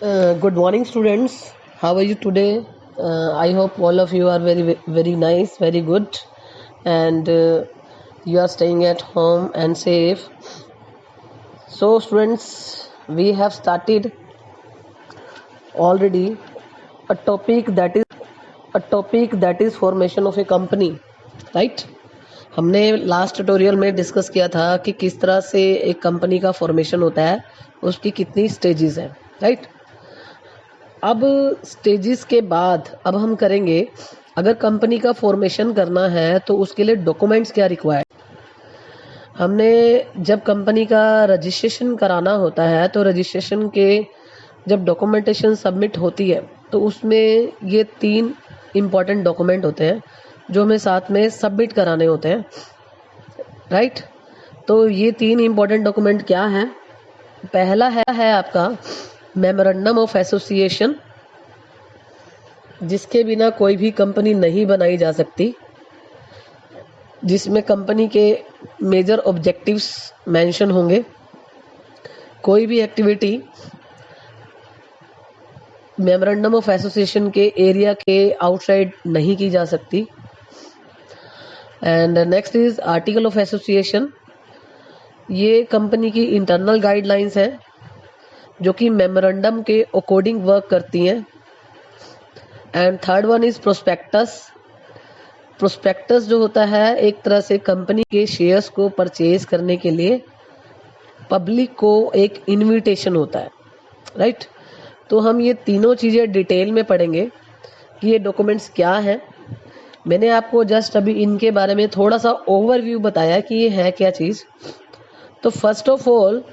Good morning, students. How are you today? I hope all of you are very nice, very good, and you are staying at home and safe. So, students, we have started already a topic that is formation of a company, right? हमने last tutorial में discuss किया था कि किस तरह से एक company का फॉर्मेशन होता है, उसकी कितनी स्टेजेस हैं, राइट? अब स्टेजेस के बाद अब हम करेंगे, अगर कंपनी का फॉर्मेशन करना है तो उसके लिए डॉक्यूमेंट्स क्या रिक्वायर्ड। हमने जब कंपनी का रजिस्ट्रेशन कराना होता है तो रजिस्ट्रेशन के जब डॉक्यूमेंटेशन सबमिट होती है तो उसमें ये 3 इम्पॉर्टेंट डॉक्यूमेंट होते हैं जो हमें साथ में सबमिट कराने होते हैं, राइट? तो ये 3 इम्पॉर्टेंट डॉक्यूमेंट क्या हैं? पहला है आपका मेमोरेंडम ऑफ एसोसिएशन, जिसके बिना कोई भी कंपनी नहीं बनाई जा सकती, जिसमें कंपनी के मेजर ऑब्जेक्टिव्स मेंशन होंगे। कोई भी एक्टिविटी मेमोरेंडम ऑफ एसोसिएशन के एरिया के आउटसाइड नहीं की जा सकती। And next is article of association. ये कंपनी की इंटरनल गाइडलाइंस हैं जो कि मेमोरेंडम के अकॉर्डिंग वर्क करती हैं। And third one is prospectus. Prospectus जो होता है एक तरह से कंपनी के शेयर्स को परचेज करने के लिए पब्लिक को एक इनविटेशन होता है, राइट? तो हम ये तीनों चीज़ें डिटेल में पढ़ेंगे कि ये डॉक्यूमेंट्स क्या हैं। मैंने आपको जस्ट अभी इनके बारे में थोड़ा सा ओवरव्यू बताया कि ये है क्या चीज़। तो first of all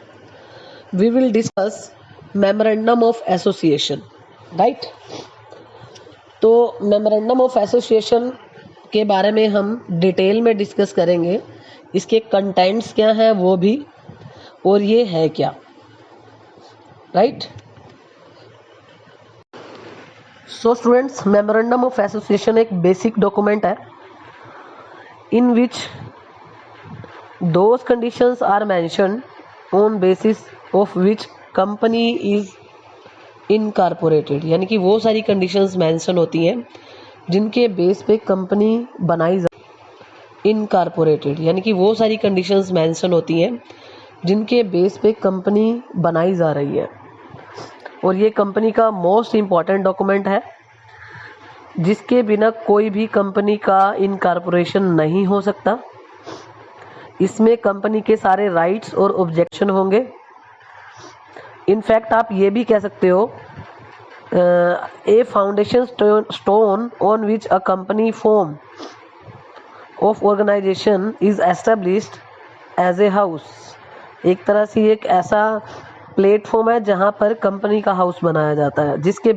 we will discuss memorandum of association, right? तो मेमोरेंडम ऑफ एसोसिएशन के बारे में हम डिटेल में डिस्कस करेंगे, इसके कंटेंट्स क्या हैं वो भी, और ये है क्या, right? So students, memorandum of association एक बेसिक डॉक्यूमेंट है in which those conditions are mentioned on basis of which company is incorporated, यानी कि वो सारी कंडीशंस मेंशन होती हैं जिनके बेस पे कंपनी बनाई जा इनकॉर्पोरेटेड, यानी कि वो सारी कंडीशंस मेंशन होती हैं जिनके बेस पे कंपनी बनाई जा रही है। और ये कंपनी का मोस्ट इम्पॉर्टेंट डॉक्यूमेंट है जिसके बिना कोई भी कंपनी का इनकॉर्पोरेशन नहीं हो सकता। इसमें कंपनी के सारे राइट्स और ऑब्जेक्शन होंगे। इनफैक्ट आप ये भी कह सकते हो a foundation stone on which a company form of organisation is established as a house. एक तरह से एक ऐसा प्लेटफॉर्म है जहां पर कंपनी का हाउस बनाया जाता है, जिसके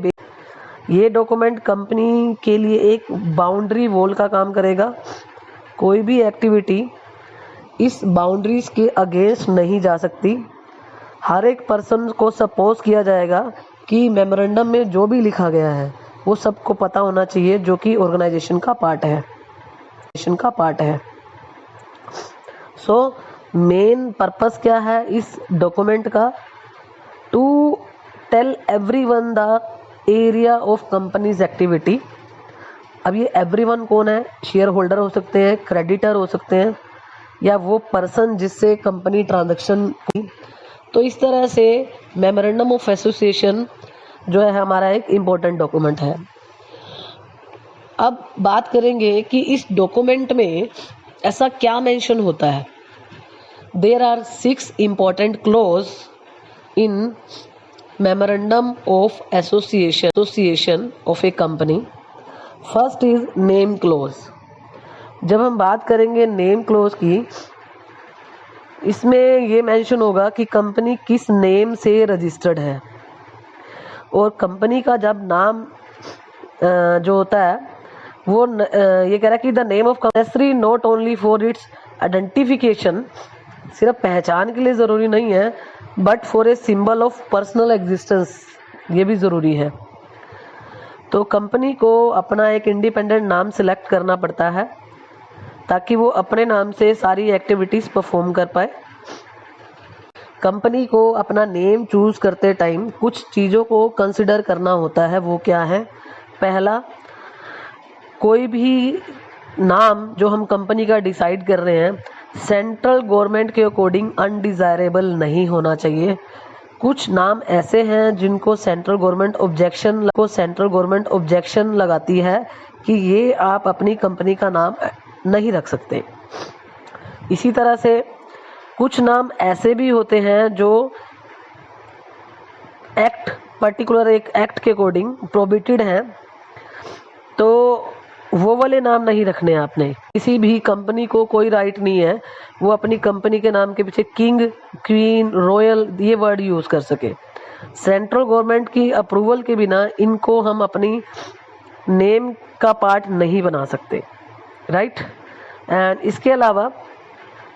ये डॉक्यूमेंट कंपनी के लिए एक बाउंड्री वॉल का काम करेगा। कोई भी एक्टिविटी इस बाउंड्रीज के अगेंस्ट नहीं जा सकती। हर एक पर्सन को सपोज किया जाएगा कि मेमोरेंडम में जो भी लिखा गया है वो सबको पता होना चाहिए, जो कि ऑर्गेनाइजेशन का पार्ट है। सो मेन पर्पस क्या है इस डॉक्यूमेंट का? To tell everyone the area of companies activity. अब ये एवरीवन कौन है? शेयर होल्डर हो सकते हैं, क्रेडिटर हो सकते हैं, या वो पर्सन जिससे कंपनी ट्रांजैक्शन की। तो इस तरह से मेमोरेंडम ऑफ एसोसिएशन जो है हमारा एक इम्पोर्टेंट डॉक्यूमेंट है। अब बात करेंगे कि इस डॉक्यूमेंट में ऐसा क्या मेंशन होता है। There are 6 important clause in memorandum of association of a company. First is name clause. जब हम बात करेंगे नेम क्लॉज की, इसमें ये मेंशन होगा कि कंपनी किस नेम से रजिस्टर्ड है। और कंपनी का जब नाम जो होता है वो ये कह रहा है कि the name of company not only for its identification, सिर्फ पहचान के लिए ज़रूरी नहीं है, but for a symbol of personal existence, ये भी ज़रूरी है। तो कंपनी को अपना एक इंडिपेंडेंट नाम सेलेक्ट करना पड़ता है ताकि वो अपने नाम से सारी एक्टिविटीज़ परफॉर्म कर पाए। कंपनी को अपना नेम चूज करते टाइम कुछ चीज़ों को कंसिडर करना होता है। वो क्या है? पहला, कोई भी नाम जो हम कंपनी का डिसाइड कर रहे हैं सेंट्रल गवर्नमेंट के अकॉर्डिंग अनडिजायरेबल नहीं होना चाहिए। कुछ नाम ऐसे हैं जिनको सेंट्रल गवर्नमेंट ऑब्जेक्शन लगाती है कि ये आप अपनी कंपनी का नाम नहीं रख सकते। इसी तरह से कुछ नाम ऐसे भी होते हैं जो पर्टिकुलर एक एक्ट के अकॉर्डिंग प्रोहिबिटेड हैं, तो वो वाले नाम नहीं रखने आपने। किसी भी कंपनी को कोई राइट नहीं है वो अपनी कंपनी के नाम के पीछे किंग, क्वीन, रॉयल ये वर्ड यूज कर सके। सेंट्रल गवर्नमेंट की अप्रूवल के बिना इनको हम अपनी नेम का पार्ट नहीं बना सकते, राइट। एंड इसके अलावा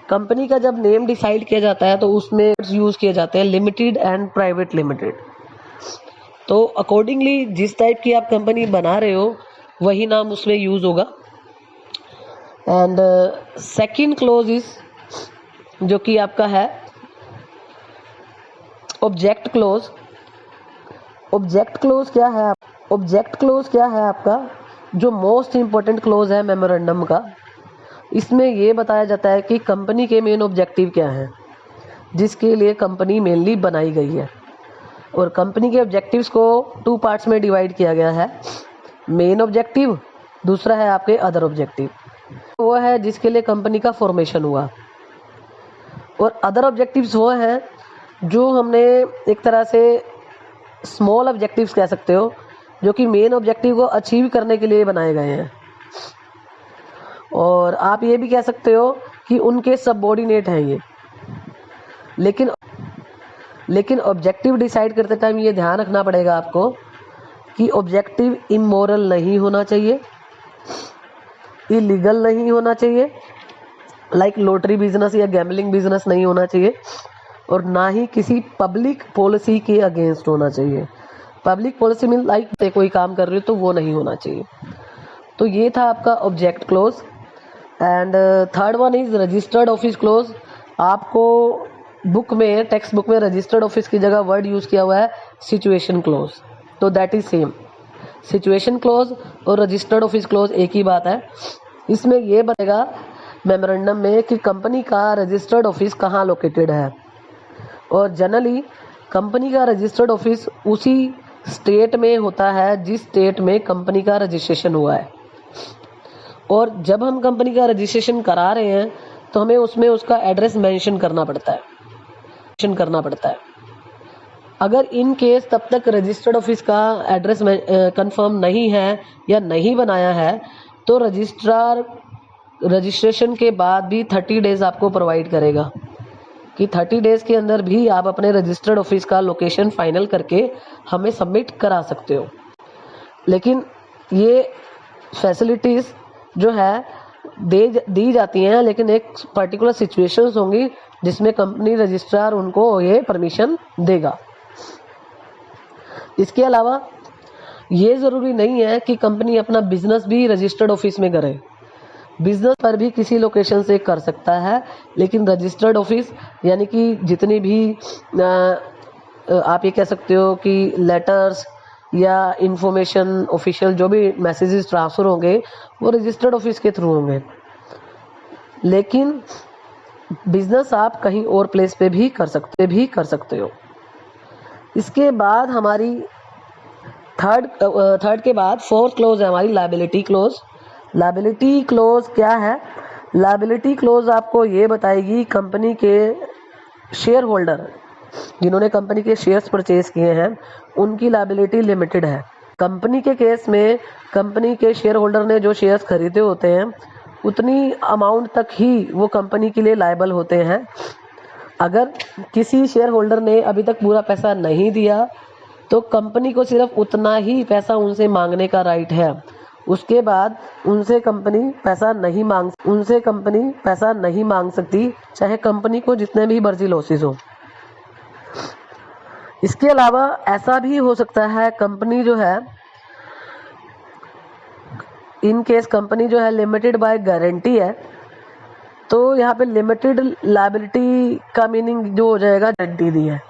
कंपनी का जब नेम डिसाइड किया जाता है तो उसमें यूज किए जाते हैं लिमिटेड एंड प्राइवेट लिमिटेड। तो अकॉर्डिंगली जिस टाइप की आप कंपनी बना रहे हो वही नाम उसमें यूज होगा। एंड सेकंड क्लोज इज जो कि आपका है ऑब्जेक्ट क्लोज। ऑब्जेक्ट क्लोज क्या है? ऑब्जेक्ट क्लोज क्या है आपका जो मोस्ट इंपॉर्टेंट क्लोज है मेमोरेंडम का। इसमें ये बताया जाता है कि कंपनी के मेन ऑब्जेक्टिव क्या हैं, जिसके लिए कंपनी मेनली बनाई गई है। और कंपनी के ऑब्जेक्टिव्स को 2 पार्ट्स में डिवाइड किया गया है, मेन ऑब्जेक्टिव, दूसरा है आपके अदर ऑब्जेक्टिव। वो है जिसके लिए कंपनी का फॉर्मेशन हुआ। और अदर ऑब्जेक्टिव्स वो हैं जो हमने एक तरह से स्मॉल ऑब्जेक्टिव्स कह सकते हो, जो कि मेन ऑब्जेक्टिव को अचीव करने के लिए बनाए गए हैं। और आप ये भी कह सकते हो कि उनके सबऑर्डिनेट हैं ये। लेकिन ऑब्जेक्टिव डिसाइड करते टाइम ये ध्यान रखना पड़ेगा आपको कि ऑब्जेक्टिव इमोरल नहीं होना चाहिए, इलीगल नहीं होना चाहिए, लाइक लॉटरी बिजनेस या गैम्बलिंग बिजनेस नहीं होना चाहिए, और ना ही किसी पब्लिक पॉलिसी के अगेंस्ट होना चाहिए। पब्लिक पॉलिसी में लाइक कोई काम कर रही हो तो वो नहीं होना चाहिए। तो ये था आपका object close. And third one is registered office close. आपको बुक में, टेक्स्ट बुक में रजिस्टर्ड ऑफिस की जगह वर्ड यूज किया हुआ है सिचुएशन क्लोज, तो that is same. Situation close और रजिस्टर्ड ऑफिस क्लोज एक ही बात है। इसमें यह बताएगा मेमोरेंडम में कि कंपनी का रजिस्टर्ड ऑफिस कहाँ लोकेटेड है, और जनरली कंपनी का रजिस्टर्ड ऑफिस उसी स्टेट में होता है जिस स्टेट में कंपनी का रजिस्ट्रेशन हुआ है। और जब हम कंपनी का रजिस्ट्रेशन करा रहे हैं तो हमें उसमें उसका एड्रेस मेंशन करना पड़ता है। अगर इन केस तब तक रजिस्टर्ड ऑफिस का एड्रेस कंफर्म नहीं है या नहीं बनाया है तो रजिस्ट्रार रजिस्ट्रेशन के बाद भी 30 डेज आपको प्रोवाइड करेगा कि 30 डेज के अंदर भी आप अपने रजिस्टर्ड ऑफिस का लोकेशन फाइनल करके हमें सबमिट करा सकते हो। लेकिन ये फैसिलिटीज जो है दी जाती हैं, लेकिन एक पर्टिकुलर सिचुएशंस होंगी जिसमें कंपनी रजिस्ट्रार उनको ये परमिशन देगा। इसके अलावा ये ज़रूरी नहीं है कि कंपनी अपना बिजनेस भी रजिस्टर्ड ऑफिस में करे। बिजनेस पर भी किसी लोकेशन से कर सकता है, लेकिन रजिस्टर्ड ऑफिस यानी कि जितनी भी आप ये कह सकते हो कि लेटर्स या इंफॉर्मेशन ऑफिशियल जो भी मैसेजेस ट्रांसफ़र होंगे वो रजिस्टर्ड ऑफिस के थ्रू होंगे। लेकिन बिजनेस आप कहीं और प्लेस पे भी कर सकते हो। इसके बाद हमारी थर्ड के बाद फोर्थ क्लोज है हमारी लायबिलिटी क्लोज। लायबिलिटी क्लोज क्या है? लायबिलिटी क्लोज आपको ये बताएगी कंपनी के शेयर होल्डर जिन्होंने कंपनी के शेयर्स परचेज किए हैं उनकी लायबिलिटी लिमिटेड है। कंपनी के केस में कंपनी के शेयर होल्डर ने जो शेयर्स खरीदे होते हैं उतनी अमाउंट तक ही वो कंपनी के लिए लायबल होते हैं। अगर किसी शेयर होल्डर ने अभी तक पूरा पैसा नहीं दिया तो कंपनी को सिर्फ उतना ही पैसा उनसे मांगने का राइट है। उसके बाद उनसे कंपनी पैसा नहीं मांग सकती, चाहे कंपनी को जितने भी मर्जी लॉसेस हो। इसके अलावा ऐसा भी हो सकता है कंपनी जो है इन केस कंपनी जो है लिमिटेड बाय गारंटी है तो यहाँ पे लिमिटेड लायबिलिटी का मीनिंग जो हो जाएगा गारंटी दी है,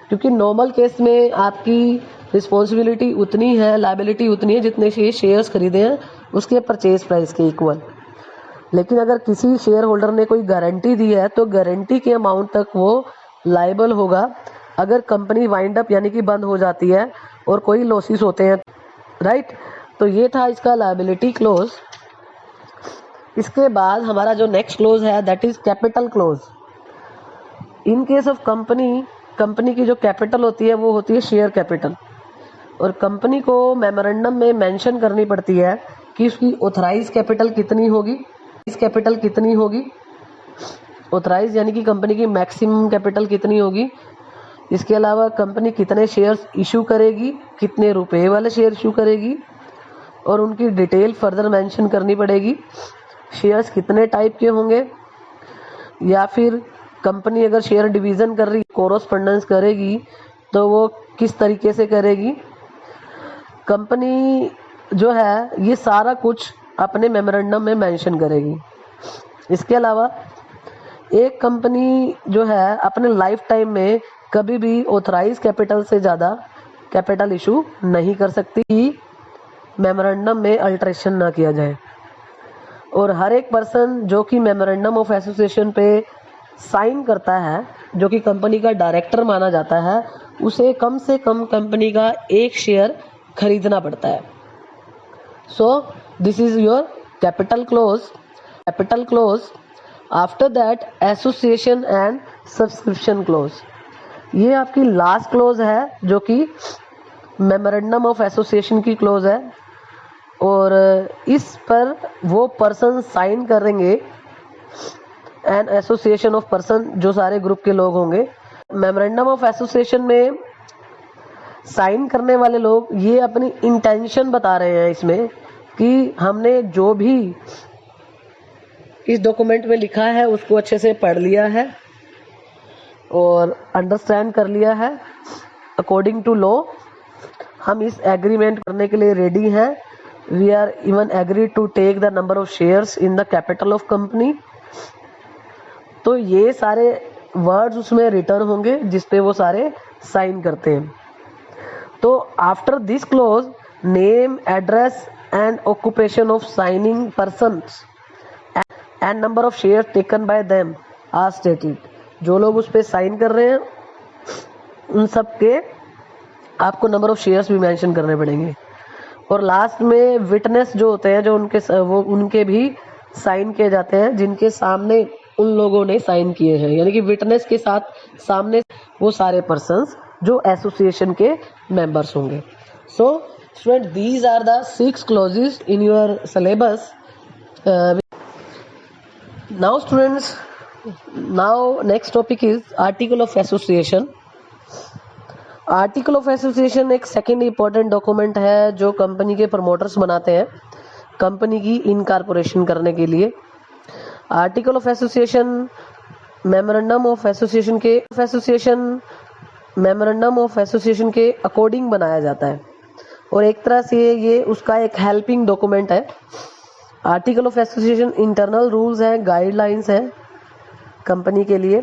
क्योंकि नॉर्मल केस में आपकी रिस्पॉन्सिबिलिटी उतनी है, लायबिलिटी उतनी है जितने शेयर्स खरीदे हैं उसके परचेज प्राइस के इक्वल। लेकिन अगर किसी शेयर होल्डर ने कोई गारंटी दी है तो गारंटी के अमाउंट तक वो लायबल होगा अगर कंपनी वाइंड अप यानी कि बंद हो जाती है और कोई लॉसेस होते हैं, राइट। तो ये था इसका लायबिलिटी क्लोज। इसके बाद हमारा जो नेक्स्ट क्लोज है that is capital close. In case of company की जो कैपिटल होती है वो होती है शेयर कैपिटल, और कंपनी को मेमोरेंडम में मेंशन करनी पड़ती है कि उसकी ऑथराइज कैपिटल कितनी होगी। इस कैपिटल कितनी होगी, ऑथराइज यानी कि कंपनी की मैक्सिमम कैपिटल कितनी होगी। इसके अलावा कंपनी कितने शेयर्स इशू करेगी, कितने रुपए वाले शेयर इशू करेगी, और उनकी डिटेल फर्दर मेंशन करनी पड़ेगी। शेयर्स कितने टाइप के होंगे, या फिर कंपनी अगर शेयर डिवीज़न कर रही कोरोस्पोंडेंस करेगी तो वो किस तरीके से करेगी। कंपनी जो है ये सारा कुछ अपने मेमोरेंडम में मेंशन करेगी। इसके अलावा एक कंपनी जो है अपने लाइफ टाइम में कभी भी ऑथराइज कैपिटल से ज़्यादा कैपिटल इशू नहीं कर सकती कि मेमोरेंडम में अल्टरेशन ना किया जाए। और हर एक पर्सन जो कि मेमोरेंडम ऑफ एसोसिएशन पे साइन करता है, जो कि कंपनी का डायरेक्टर माना जाता है, उसे कम से कम कंपनी का एक शेयर खरीदना पड़ता है। So this is your capital close. After that association and subscription close. ये आपकी लास्ट क्लोज है जो कि मेमोरेंडम ऑफ एसोसिएशन की क्लोज है, और इस पर वो पर्सन साइन करेंगे, एन एसोसिएशन ऑफ पर्सन जो सारे ग्रुप के लोग होंगे। मेमोरेंडम ऑफ एसोसिएशन में साइन करने वाले लोग ये अपनी इंटेंशन बता रहे हैं इसमें कि हमने जो भी इस डॉक्यूमेंट में लिखा है उसको अच्छे से पढ़ लिया है और अंडरस्टैंड कर लिया है अकॉर्डिंग टू लॉ। हम इस एग्रीमेंट करने के लिए रेडी हैं। We are even agree to take the number of shares in the capital of company. तो ये सारे वर्ड्स उसमें रिटर्न होंगे जिसपे वो सारे साइन करते हैं। तो after this clause name, address and occupation of signing persons and number of share taken by them are stated. जो लोग उस पर साइन कर रहे हैं उन सब के आपको नंबर ऑफ शेयर्स भी मेंशन करने पड़ेंगे। और लास्ट में विटनेस जो होते हैं, जो उनके भी साइन किए जाते हैं जिनके सामने उन लोगों ने साइन किए हैं, यानी कि विटनेस के साथ सामने वो सारे पर्सन्स जो एसोसिएशन के मेंबर्स होंगे। So student, these are the 6 clauses in your syllabus. Now students, now next topic is article of association. Article of association एक सेकेंड इंपॉर्टेंट डॉक्यूमेंट है जो कंपनी के प्रमोटर्स बनाते हैं कंपनी की इनकॉर्पोरेशन करने के लिए। Article of association memorandum of association के अकॉर्डिंग बनाया जाता है, और एक तरह से ये उसका एक हेल्पिंग डॉक्यूमेंट है। Article of association internal rules हैं, गाइडलाइंस हैं कंपनी के लिए,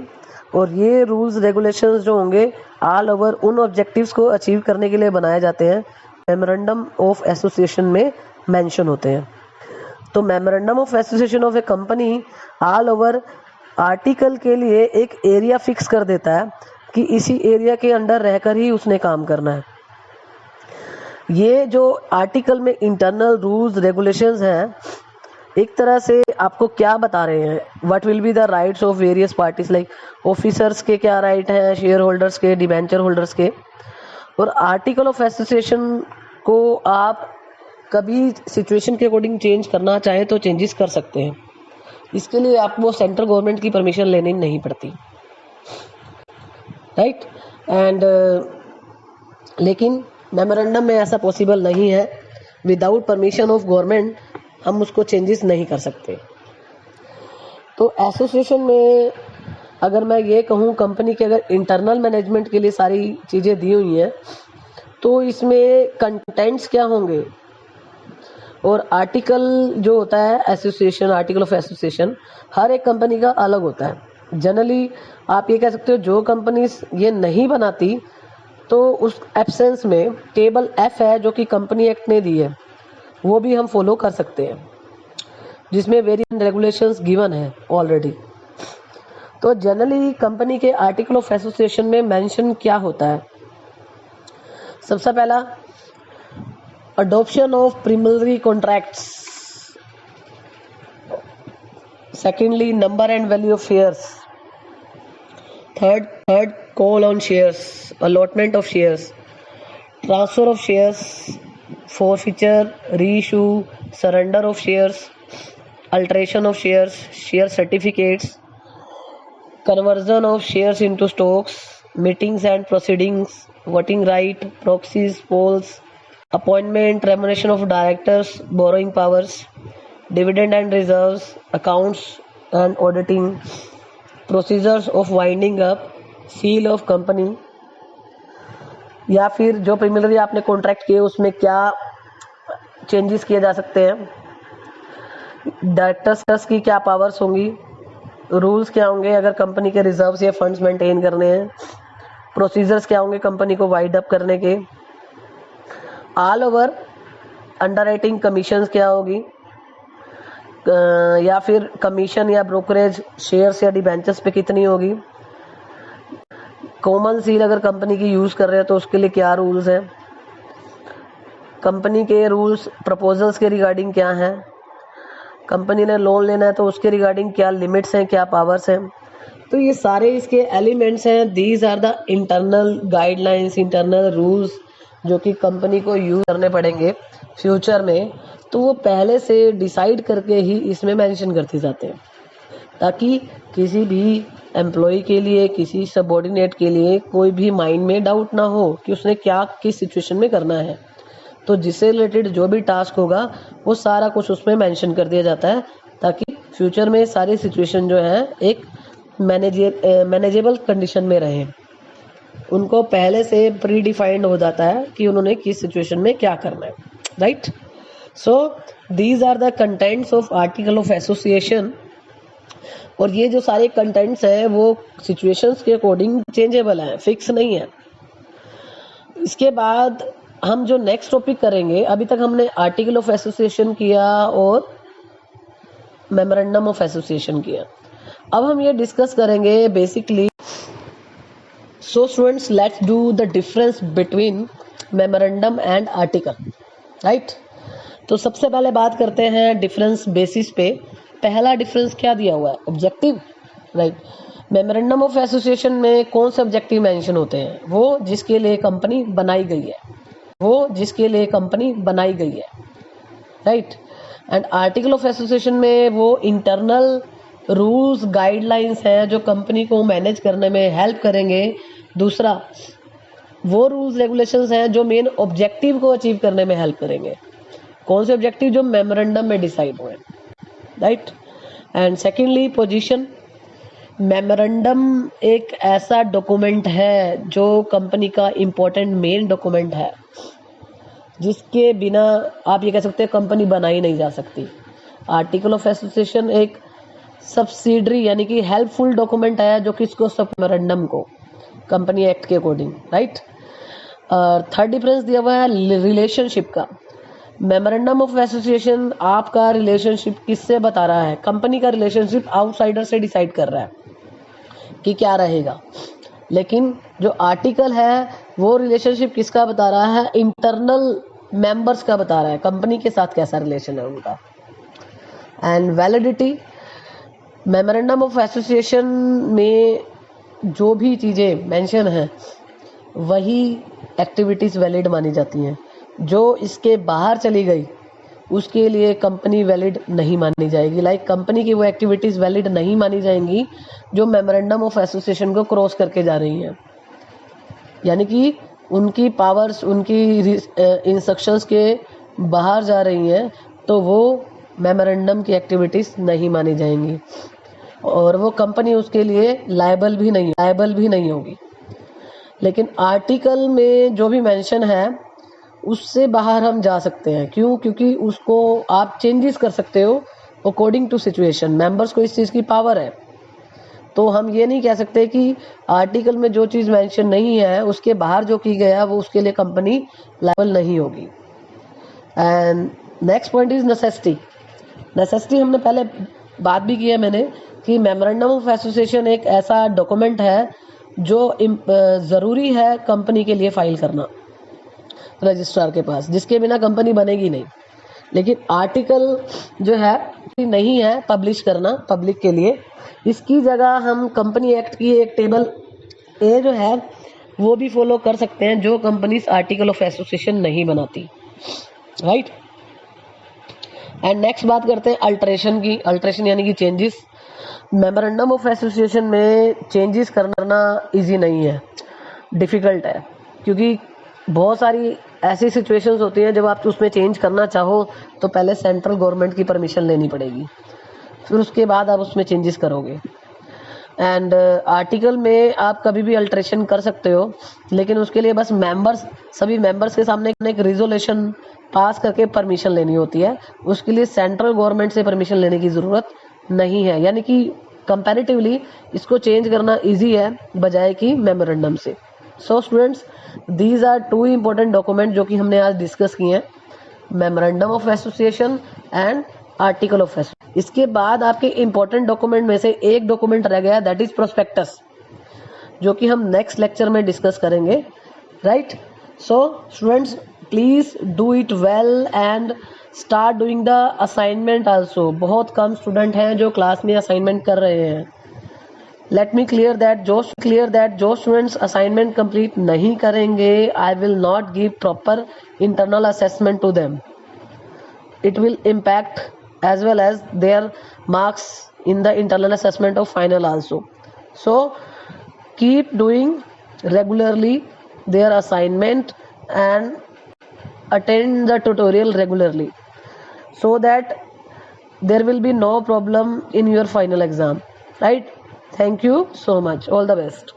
और ये रूल्स रेगुलेशंस जो होंगे ऑल ओवर उन ऑब्जेक्टिव्स को अचीव करने के लिए बनाए जाते हैं मेमोरेंडम ऑफ एसोसिएशन में मेंशन होते हैं। तो memorandum of association of a company all over article के लिए एक एरिया फिक्स कर देता है कि इसी एरिया के अंडर रहकर ही उसने काम करना है। ये जो आर्टिकल में इंटरनल रूल्स रेगुलेशंस हैं एक तरह से आपको क्या बता रहे हैं, what will be the rights of various parties, like officers के क्या राइट हैं, शेयर होल्डर्स के, डिबेंचर होल्डर्स के। और आर्टिकल ऑफ एसोसिएशन को आप कभी सिचुएशन के अकॉर्डिंग चेंज करना चाहें तो चेंजेस कर सकते हैं। इसके लिए आपको सेंट्रल गवर्नमेंट की परमिशन लेनी नहीं पड़ती, राइट। एंड लेकिन मेमोरेंडम में ऐसा पॉसिबल नहीं है। विदाउट परमिशन ऑफ गवर्नमेंट हम उसको चेंजेस नहीं कर सकते। तो एसोसिएशन में अगर मैं ये कहूँ कंपनी के अगर इंटरनल मैनेजमेंट के लिए सारी चीज़ें दी हुई हैं, तो इसमें कंटेंट्स क्या होंगे और आर्टिकल जो होता है एसोसिएशन, आर्टिकल ऑफ एसोसिएशन, हर एक कंपनी का अलग होता है। जनरली आप ये कह सकते हो जो कंपनीज ये नहीं बनाती तो उस एब्सेंस में टेबल एफ है जो कि कंपनी एक्ट ने दी है, वो भी हम फॉलो कर सकते हैं, जिसमें वेरियस रेगुलेशंस गिवन है ऑलरेडी। तो जनरली कंपनी के आर्टिकल ऑफ एसोसिएशन में मेंशन क्या होता है? सबसे पहला, adoption of preliminary contracts. Secondly, number and value of shares. Third, call on shares, allotment of shares, transfer of shares, forfeiture, reissue, surrender of shares, alteration of shares, share certificates, conversion of shares into stocks, meetings and proceedings, voting right, proxies, polls, appointment, remuneration of directors, borrowing powers, dividend and reserves, accounts and auditing, procedures of winding up, seal of company, या फिर जो preliminary आपने contract किए उसमें क्या changes किए जा सकते हैं, डायरेक्टर्स की क्या पावर्स होंगी, रूल्स क्या होंगे अगर कंपनी के रिजर्व्स या फंड्स मेंटेन करने हैं, प्रोसीजर्स क्या होंगे कंपनी को वाइड अप करने के, ऑल ओवर अंडरराइटिंग कमीशंस क्या होगी, या फिर कमीशन या ब्रोकरेज शेयर्स या डिबेंचर्स पे कितनी होगी, कॉमन सील अगर कंपनी की यूज़ कर रहे हैं तो उसके लिए क्या रूल्स हैं, कंपनी के रूल्स प्रपोजल्स के रिगार्डिंग क्या हैं, कंपनी ने लोन लेना है तो उसके रिगार्डिंग क्या लिमिट्स हैं, क्या पावर्स हैं। तो ये सारे इसके एलिमेंट्स हैं। These are the internal guidelines, internal rules जो कि कंपनी को यूज़ करने पड़ेंगे फ्यूचर में, तो वो पहले से डिसाइड करके ही इसमें मेंशन करते जाते हैं, ताकि किसी भी एम्प्लॉय के लिए, किसी सबऑर्डिनेट के लिए कोई भी माइंड में डाउट ना हो कि उसने क्या किस सिचुएशन में करना है। तो जिससे रिलेटेड जो भी टास्क होगा वो सारा कुछ उसमें मेंशन कर दिया जाता है, ताकि फ्यूचर में सारी सिचुएशन जो है एक मैनेजेबल कंडीशन में रहे। उनको पहले से प्री डिफाइंड हो जाता है कि उन्होंने किस सिचुएशन में क्या करना है, right. So these are the contents of article of association. और ये जो सारे कंटेंट्स हैं वो सिचुएशंस के अकॉर्डिंग चेंजेबल हैं, फिक्स नहीं है। इसके बाद हम जो नेक्स्ट टॉपिक करेंगे, अभी तक हमने आर्टिकल ऑफ एसोसिएशन किया और मेमोरेंडम ऑफ एसोसिएशन किया। अब हम ये डिस्कस करेंगे basically. So students, let's do the difference between memorandum and article, right. तो सबसे पहले बात करते हैं डिफरेंस बेसिस पे। पहला डिफरेंस क्या दिया हुआ है? Objective, right. Memorandum of association में कौन से ऑब्जेक्टिव मेंशन होते हैं? वो जिसके लिए कंपनी बनाई गई है, वो जिसके लिए कंपनी बनाई गई है, right. And article of association में वो इंटरनल रूल्स गाइडलाइंस हैं जो कंपनी को मैनेज करने में हेल्प करेंगे। दूसरा, वो रूल्स रेगुलेशंस हैं जो मेन ऑब्जेक्टिव को अचीव करने में हेल्प करेंगे। कौन से ऑब्जेक्टिव? जो मेमोरेंडम में डिसाइड हुए, right. And secondly, position. Memorandum एक ऐसा डॉक्यूमेंट है जो कंपनी का इम्पोर्टेंट मेन डॉक्यूमेंट है, जिसके बिना आप ये कह सकते हैं कंपनी बनाई नहीं जा सकती। आर्टिकल ऑफ एसोसिएशन एक सब्सिडरी यानी कि हेल्पफुल डॉक्यूमेंट है जो किसको? सब मेमोरेंडम को, कंपनी एक्ट के अकॉर्डिंग, राइट। थर्ड डिफरेंस दिया हुआ है रिलेशनशिप का। मेमोरेंडम ऑफ एसोसिएशन आपका रिलेशनशिप किससे बता रहा है? कंपनी का रिलेशनशिप आउटसाइडर से डिसाइड कर रहा है कि क्या रहेगा। लेकिन जो आर्टिकल है वो रिलेशनशिप किसका बता रहा है? इंटरनल मेंबर्स का बता रहा है, कंपनी के साथ कैसा रिलेशन है उनका। And validity. Memorandum of association में जो भी चीज़ें मेंशन हैं वही एक्टिविटीज़ वैलिड मानी जाती हैं। जो इसके बाहर चली गई उसके लिए कंपनी वैलिड नहीं मानी जाएगी। लाइक कंपनी की वो एक्टिविटीज़ वैलिड नहीं मानी जाएंगी जो मेमोरेंडम ऑफ एसोसिएशन को क्रॉस करके जा रही हैं, यानी कि उनकी पावर्स, उनकी इंस्ट्रक्शंस के बाहर जा रही हैं, तो वो मेमोरेंडम की एक्टिविटीज़ नहीं मानी जाएंगी और वो कंपनी उसके लिए लायबल भी नहीं होगी। लेकिन आर्टिकल में जो भी मेंशन है उससे बाहर हम जा सकते हैं। क्यों? क्योंकि उसको आप चेंजेस कर सकते हो अकॉर्डिंग टू सिचुएशन। मेंबर्स को इस चीज़ की पावर है। तो हम ये नहीं कह सकते कि आर्टिकल में जो चीज़ मेंशन नहीं है उसके बाहर जो की गया वो उसके लिए कंपनी लायबल नहीं होगी। And next point is necessity. Necessity हमने पहले बात भी की है मैंने कि मेमोरेंडम ऑफ एसोसिएशन एक ऐसा डॉक्यूमेंट है जो ज़रूरी है कंपनी के लिए फाइल करना रजिस्ट्रार के पास, जिसके बिना कंपनी बनेगी नहीं। लेकिन आर्टिकल जो है नहीं है पब्लिश करना पब्लिक के लिए। इसकी जगह हम कंपनी एक्ट की एक टेबल ए जो है वो भी फॉलो कर सकते हैं जो कंपनीज आर्टिकल ऑफ एसोसिएशन नहीं बनाती, राइट। एंड नेक्स्ट बात करते हैं अल्टरेशन की। अल्टरेशन यानी कि चेंजेस। मेमोरेंडम ऑफ एसोसिएशन में चेंजेस करना इजी नहीं है, डिफ़िकल्ट है, क्योंकि बहुत सारी ऐसी सिचुएशंस होती हैं जब आप उसमें चेंज करना चाहो तो पहले सेंट्रल गवर्नमेंट की परमिशन लेनी पड़ेगी, फिर उसके बाद आप उसमें चेंजेस करोगे। एंड आर्टिकल में आप कभी भी अल्टरेशन कर सकते हो, लेकिन उसके लिए बस सभी मेंबर्स के सामने एक रिजोल्यूशन पास करके परमिशन लेनी होती है। उसके लिए सेंट्रल गवर्नमेंट से परमिशन लेने की ज़रूरत नहीं है, यानी कि कंपैरेटिवली इसको चेंज करना इजी है बजाय कि मेमोरेंडम से। So students, these are two important document जो कि हमने आज डिस्कस किए हैं, memorandum of association and article of association. इसके बाद आपके इम्पोर्टेंट डॉक्यूमेंट में से एक डॉक्यूमेंट रह गया, दैट इज प्रोस्पेक्टस, जो कि हम नेक्स्ट लेक्चर में डिस्कस करेंगे, right. So students, please do it well and start doing the assignment also. बहुत कम स्टूडेंट हैं जो क्लास में असाइनमेंट कर रहे हैं। लेट मी क्लियर दैट जो स्टूडेंट्स असाइनमेंट कंप्लीट नहीं करेंगे, I will not give proper internal assessment to them. It will impact as well as their marks in the internal assessment of final also. So keep doing regularly their assignment and attend the tutorial regularly so that there will be no problem in your final exam, right? Thank you so much. All the best.